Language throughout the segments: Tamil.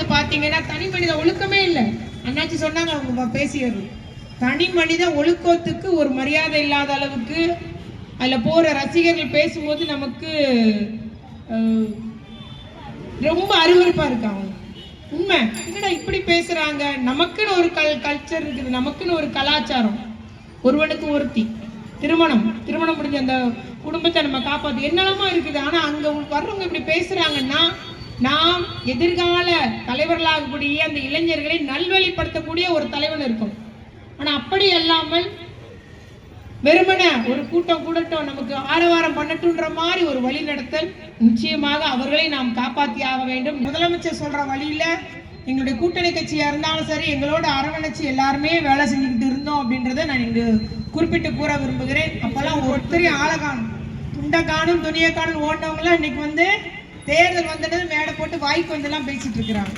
வந்து பாத்தீங்கன்னா தனி மனித ஒழுக்கமே இல்லை. அண்ணாச்சி சொன்னாங்க அவங்க பேசியது. தனி மனித ஒழுக்கத்துக்கு ஒரு மரியாதை இல்லாத அளவுக்கு அதுல போற ரசிகர்கள் பேசும்போது நமக்கு ரொம்ப அருவருப்பா இருக்காங்க. உண்மை என்னடா இப்படி பேசுறாங்க. நமக்குன்னு ஒரு கல்ச்சர் இருக்குது, நமக்குன்னு ஒரு கலாச்சாரம். ஒருவனுக்கு ஒருத்தி திருமணம் முடிஞ்ச அந்த குடும்பத்தை நம்ம காப்பாற்று என்னெல்லாமா இருக்குது. ஆனா அங்க வர்றவங்க இப்படி பேசுறாங்கன்னா நாம் எதிர்கால தலைவர்களாகக்கூடிய அந்த இளைஞர்களை நல்வழிப்படுத்தக்கூடிய ஒரு தலைவன் இருக்கும். ஆனா அப்படி அல்லாமல் வெறுமன ஒரு கூட்டட்டும் நமக்கு ஆரவாரம் பண்ணட்டுன்ற மாதிரி ஒரு வழி நடத்தல் நிச்சயமாக அவர்களை நாம் காப்பாற்றி ஆக வேண்டும். முதலமைச்சர் சொல்ற வழியில எங்களுடைய கூட்டணி கட்சியா இருந்தாலும் சரி எங்களோட அரவணைச்சு எல்லாருமே வேலை செஞ்சுக்கிட்டு இருந்தோம் அப்படின்றத நான் இங்கு குறிப்பிட்டு கூற விரும்புகிறேன். அப்பெல்லாம் ஒருத்தரையும் ஆளை காணும், துண்டை காணும், துணியை காணும் ஓடினவங்களாம் இன்னைக்கு வந்து தேர்தல் வந்தது மேடை போட்டு வாய்க்கு வந்தெல்லாம் பேசிட்டு இருக்கிறாங்க.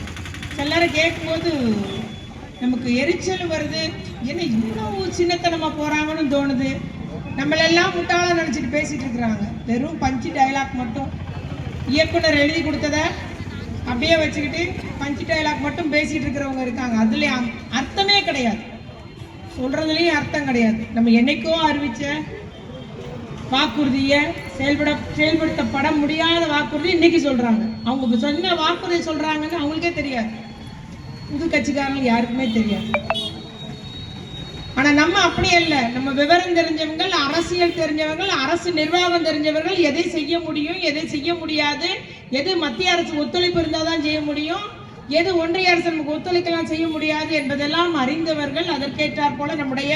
எல்லாரும் கேட்கும்போது நமக்கு எரிச்சல் வருது. என்ன இவ்வளவு சின்னத்தனமா போறாங்கன்னு தோணுது. நம்மளெல்லாம் முட்டாள நினைச்சிட்டு பேசிட்டு இருக்கிறாங்க. வெறும் பஞ்சு டைலாக் மட்டும் இயக்குனர் எழுதி கொடுத்தத அப்படியே வச்சுக்கிட்டு பஞ்சு டைலாக் மட்டும் பேசிட்டு இருக்கிறவங்க இருக்காங்க. அதுல அர்த்தமே கிடையாது, சொல்றதுலயும் அர்த்தம் கிடையாது. நம்ம என்னைக்கோ அறிவிச்ச வாக்குறுதியை செயல்படுத்தப்பட முடியாத வாக்குறுதி இன்னைக்கு சொல்றாங்க. அவங்க சொன்ன வாக்குறுதி சொல்றாங்கன்னு அவங்களுக்கே தெரியாது, புது கட்சிக்காரங்க யாருக்குமே தெரியாது. ஆனா நம்ம அப்படி அல்ல. நம்ம விவரம் தெரிஞ்சவங்க, அரசியல் தெரிஞ்சவர்கள், அரசு நிர்வாகம் தெரிஞ்சவர்கள், எதை செய்ய முடியும், எதை செய்ய முடியாது, எது மத்திய அரசு ஒத்துழைப்பு இருந்தாதான் செய்ய முடியும், எது ஒன்றிய அரசு நமக்கு ஒத்துழைக்கலாம் செய்ய முடியாது என்பதெல்லாம் அறிந்தவர்கள். அதற்கேற்றாற் போல நம்முடைய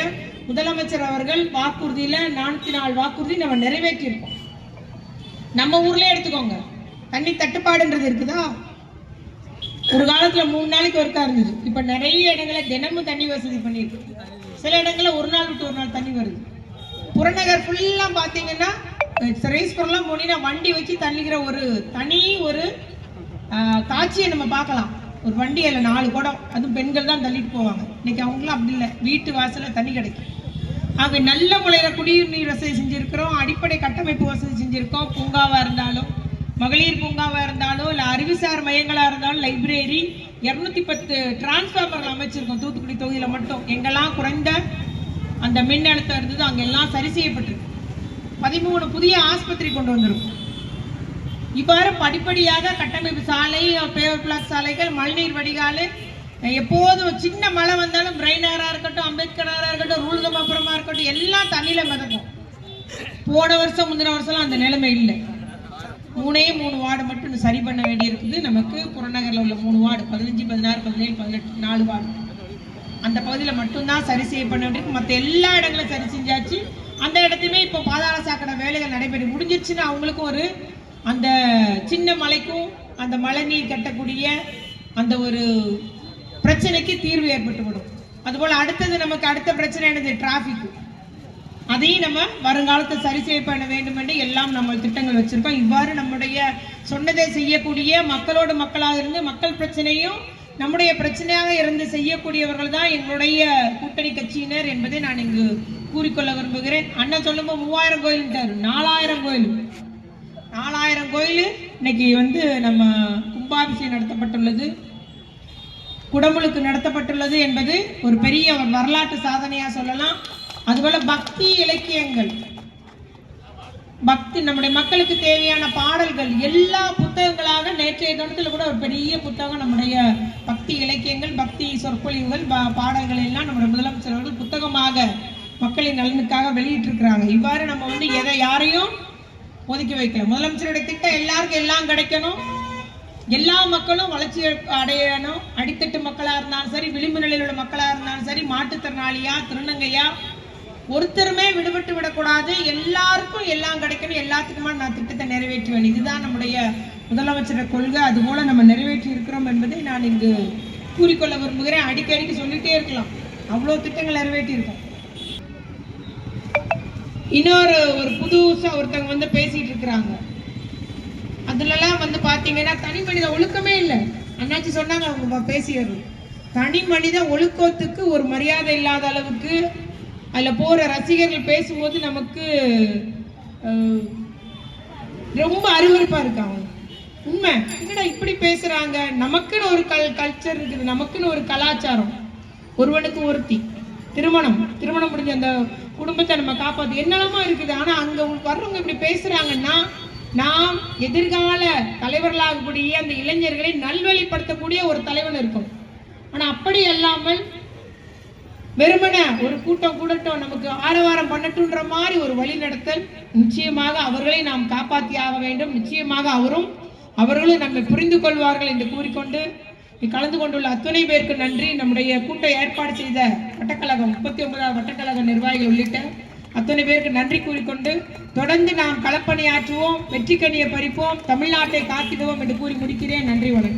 முதலமைச்சர் அவர்கள் வாக்குறுதியில 4 வாக்குறுதி நம்ம நிறைவேற்றியிருக்கோம். நம்ம ஊர்ல எடுத்துக்கோங்க, தண்ணி தட்டுப்பாடுன்றது இருக்குதா? ஒரு காலத்துல 3 நாளைக்கு ஒருக்கா இருந்தது. இப்ப நிறைய இடங்களை தினமும் தண்ணி வசதி பண்ணிருக்கு. சில இடங்கள்ல ஒரு நாள் விட்டு ஒரு நாள் தண்ணி வருது. புறநகர் ஃபுல்லா பாத்தீங்கன்னா ரேஸ்புரம்லாம் போனீங்கன்னா வண்டி வச்சு தள்ளிக்கிற ஒரு தனி ஒரு காட்சியை நம்ம பார்க்கலாம். ஒரு வண்டியில 4 குடம், அதுவும் பெண்கள் தான் தள்ளிட்டு போவாங்க. இன்னைக்கு அவங்களாம் அப்படி இல்லை, வீட்டு வாசல்ல தண்ணி கிடைக்கும். ஆக நல்ல முறையில குடிநீர் வசதி செஞ்சிருக்கிறோம், அடிப்படை கட்டமைப்பு வசதி செஞ்சிருக்கோம். பூங்காவா இருந்தாலும், மகளிர் பூங்காவா இருந்தாலும், இல்லை அறிவுசார் மையங்களா இருந்தாலும், லைப்ரரி 210 டிரான்ஸ்ஃபார்மர்கள் அமைச்சிருக்கோம். தூத்துக்குடி தொகுதியில மட்டும் எங்கெல்லாம் குறைந்த அந்த மின் அழுத்தம் இருந்தது அங்கெல்லாம் சரி செய்யப்பட்டிருக்கு. 13 புதிய ஆஸ்பத்திரி கொண்டு வந்திருக்கும். இவ்வாறு படிப்படியாக கட்டமைப்பு சாலை, பேவர் பிளாக் சாலைகள், மழைநீர் வடிகால், எப்போதும் சின்ன மழை வந்தாலும் பிரைனரா இருக்கட்டும், அம்பேத்கரா இருக்கட்டும், ரூல்கமாபுரமா இருக்கட்டும், எல்லாம் தண்ணியில மிதக்கும். போன வருஷம் முந்தின வருஷம்லாம் அந்த நிலைமை இல்லை. 3 வார்டு மட்டும் சரி பண்ண வேண்டி இருக்குது. நமக்கு புறநகரில் உள்ள 3 வார்டு 15, 16, 17, 18 4 வார்டு அந்த பகுதியில் மட்டும்தான் சரி செய்ய பண்ண வேண்டியிருக்கு. மற்ற எல்லா இடங்களும் சரி செஞ்சாச்சு. அந்த இடத்துலையுமே இப்போ பாதாள சாக்கடை வேலைகள் நடைபெற்று முடிஞ்சிருச்சுன்னா அவங்களுக்கும் ஒரு அந்த சின்ன மலைக்கும் அந்த மழை நீர் கட்டக்கூடிய அந்த ஒரு பிரச்சனைக்கு தீர்வு ஏற்பட்டுவிடும். அதுபோல் அடுத்தது நமக்கு அடுத்த பிரச்சனை என்னது? டிராஃபிக். அதையும் நம்ம வருங்காலத்தை சரி செய்ய பண்ண வேண்டும் என்று எல்லாம் நம்ம திட்டங்கள் வச்சிருக்கோம். இவ்வாறு நம்முடைய சொன்னதை செய்யக்கூடிய மக்களோடு மக்களாக இருந்து மக்கள் பிரச்சனையும் நம்முடைய பிரச்சனையாக இருந்து செய்யக்கூடியவர்கள் தான் எங்களுடைய கூட்டணி கட்சியினர் என்பதை நான் இங்கு கூறிக்கொள்ள விரும்புகிறேன். அண்ணன் சொல்லும்போது 3000 கோயில்ட்டாரு, 4000 கோயில் 4000 கோயில் இன்னைக்கு வந்து நம்ம கும்பாபிஷேகம் நடத்தப்பட்டுள்ளது, குடமுழுக்கு நடத்தப்பட்டுள்ளது என்பது ஒரு பெரிய வரலாற்று சாதனையா சொல்லலாம். அதுபோல பக்தி இலக்கியங்கள், பக்தி நம்முடைய மக்களுக்கு தேவையான பாடல்கள் எல்லா புத்தகங்களாக நேற்றைய தினத்தில் கூட ஒரு பெரிய புத்தகம் நம்முடைய பக்தி இலக்கியங்கள், பக்தி சொற்பொழிவுகள், பாடல்கள் எல்லாம் நம்முடைய முதலமைச்சர் அவர்கள் புத்தகமாக மக்களின் நலனுக்காக வெளியிட்டிருக்கிறாங்க. இவ்வாறு நம்ம வந்து யாரையும் ஒதுக்கி வைக்கல. முதலமைச்சருடைய திட்டம் எல்லாருக்கும் எல்லாம் கிடைக்கணும், எல்லா மக்களும் வளர்ச்சி அடையணும். அடித்தட்டு மக்களா இருந்தாலும் சரி, விளிம்பு நிலையில் உள்ள மக்களா இருந்தாலும் சரி, மாற்றுத்திறனாளியா, திருநங்கையா, ஒருத்தருமே விடுபட்டு விடக்கூடாது. எல்லாருக்கும் எல்லாம் கிடைக்கணும், எல்லாத்துக்குமா நான் திட்டத்தை நிறைவேற்றுவேன். இதுதான் நம்முடைய முதலமைச்சர் கொள்கை. அதுபோல நம்ம நிறைவேற்றி இருக்கிறோம் என்பதை நான் இங்கு கூறிக்கொள்ள விரும்புகிறேன். அடிக்கடிக்கு சொல்லிட்டே இருக்கலாம், அவ்வளோ திட்டங்கள் நிறைவேற்றி இருக்கோம். இன்னொரு புதுசா ஒருத்தவங்க வந்து பேசிட்டு இருக்கிறாங்க. அதுலலாம் வந்து பாத்தீங்கன்னா தனி மனித ஒழுக்கமே இல்லை. அண்ணாச்சி சொன்னாங்க அவங்க பேசியது. தனி மனித ஒழுக்கத்துக்கு ஒரு மரியாதை இல்லாத அளவுக்கு அதுல போற ரசிகர்கள் பேசும்போது நமக்கு ரொம்ப அருவருப்பா இருக்காங்க. உண்மை. என்னடா இப்படி பேசுறாங்க? நமக்குன்னு ஒரு கல்ச்சர் இருக்குது, நமக்குன்னு ஒரு கலாச்சாரம். ஒருவனுக்கு ஒருத்தி, திருமணம் முடிஞ்ச அந்த குடும்பத்தை நம்ம காப்பாற்று என்னெல்லாமா இருக்குது. ஆனா அங்க வர்றவங்க இப்படி பேசுறாங்கன்னா, நாம் எதிர்கால தலைவர்களாகக்கூடிய அந்த இளைஞர்களை நல்வழிப்படுத்தக்கூடிய ஒரு தலைவன் இருக்கும். ஆனா அப்படி அல்லாமல் வெறுமன ஒரு கூட்டம் கூடட்டும், நமக்கு ஆரவாரம் பண்ணட்டுன்ற மாதிரி ஒரு வழி நடத்தல், நிச்சயமாக அவர்களை நாம் காப்பாற்றி ஆக வேண்டும். நிச்சயமாக அவர்களும் நம்மை புரிந்து கொள்வார்கள் என்று கூறிக்கொண்டு கலந்து கொண்டுள்ள அத்தனை பேருக்கு நன்றி. நம்முடைய கூட்ட ஏற்பாடு செய்த வட்டக்கழகம் 39வது வட்டக்கழக நிர்வாகிகள் உள்ளிட்ட அத்தனை பேருக்கு நன்றி கூறிக்கொண்டு தொடர்ந்து நாம் களப்பணியாற்றுவோம், வெற்றி கனியை பறிப்போம், தமிழ்நாட்டை காத்திடுவோம் என்று கூறி முடிக்கிறேன். நன்றி, வணக்கம்.